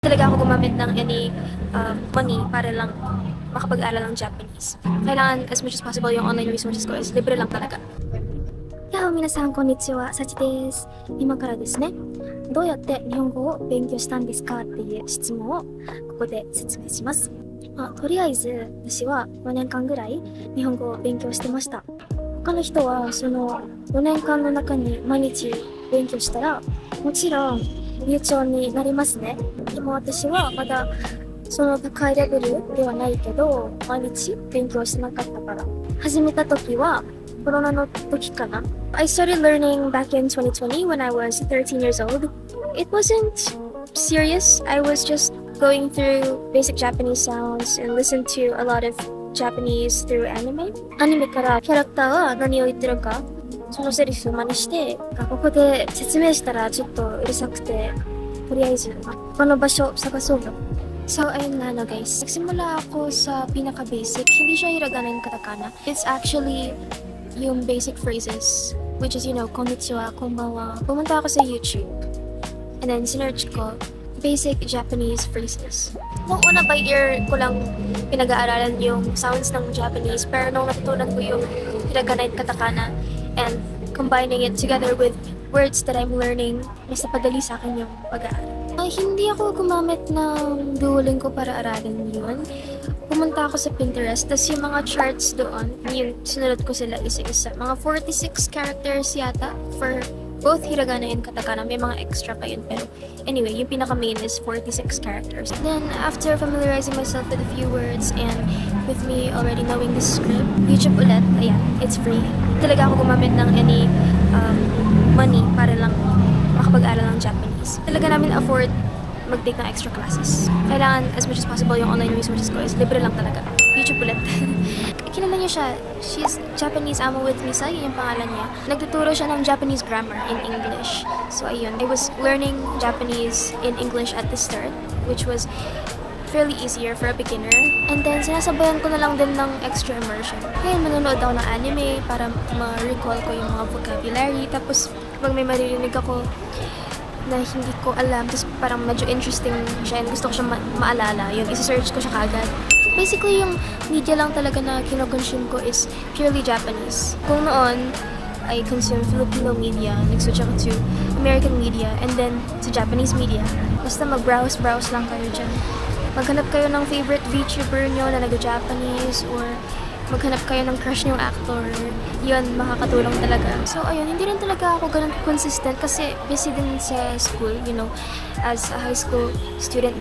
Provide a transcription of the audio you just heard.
Talaga ako gumamit ng any money para lang makapag-aral ng Japanese. Kailangan as much as possible yung online resources ko is libre lang talaga. Hello 皆さんこんにちは、さちです。今からですね、どうやって日本語を勉強したんですかっていう質問をここで説明します。とりあえず私は4年間ぐらい日本語を勉強してました。他の人はその4年間の中に毎日勉強したらもちろん流暢になりますね。でも私はまだその高いレベルではないけど毎日勉強してなかったから、始めた時はコロナの時かな。I started learning back in 2020 when I was 13 years old. It wasn't serious. I was just going through basic Japanese sounds and listened to a lot of Japanese through anime. アニメからキャラクターが何を言ってるかそのセリフを真似して、ここで説明したらちょっとうるさくて、とりあえず他の場所探そうよ。So, ayun nga no guys. Nagsimula ako sa pinaka-basic. Hindi siya hiragana yung katakana. It's actually yung basic phrases, which is, konnichiwa, konbanwa. Pumunta ako sa YouTube. And then, sinearch ko, basic Japanese phrases. Nung una by ear ko lang pinag-aaralan yung sounds ng Japanese, pero nung natutunan ko yung hiragana yung katakana, and combining it together with words that I'm learning, mas napadali sa akin yung pag-aaral. Hindi ako gumamit ng Duolingo para aralin yun. Pumunta ako sa Pinterest, tas yung mga charts doon, yung sinunod ko sila isa-isa. Mga 46 characters yata for both hiragana and katakana. May mga extra pa yun, pero anyway, yung pinaka-main is 46 characters. Then, after familiarizing myself with a few words and with me already knowing the script, YouTube ulit, ayan, it's free. Talaga ako gumamit ng any money para lang makapag-aral ng Japanese. Talaga namin afford mag-take ng extra classes. Kailangan as much as possible yung online resources ko is libre lang talaga. YouTube ulit. Kilala niyo siya. She's Japanese Amo with Misa, yun yung pangalan niya. Nagtuturo siya ng Japanese grammar in English. So ayun, I was learning Japanese in English at the start, which was fairly easier for a beginner. And then, sinasabayan ko na lang din ng extra immersion. Ngayon, manonood ako ng anime para ma-recall ko yung mga vocabulary. Tapos, pag may maririnig ako na hindi ko alam, tapos parang medyo interesting siya and gusto ko siya maalala, yun, isa-search ko siya kagad. Basically, yung media lang talaga na kinoconsume ko is purely Japanese. Kung noon, I consume Filipino media, nag-switch ako to American media, and then to Japanese media. Basta mag-browse lang kayo dyan. Maghanap kayo ng favorite VTuber nyo na nag-Japanese, or maghanap kayo ng crush nyong actor. Yun, makakatulong talaga. So, ayun, hindi rin talaga ako ganun consistent kasi busy din sa school, as a high school student.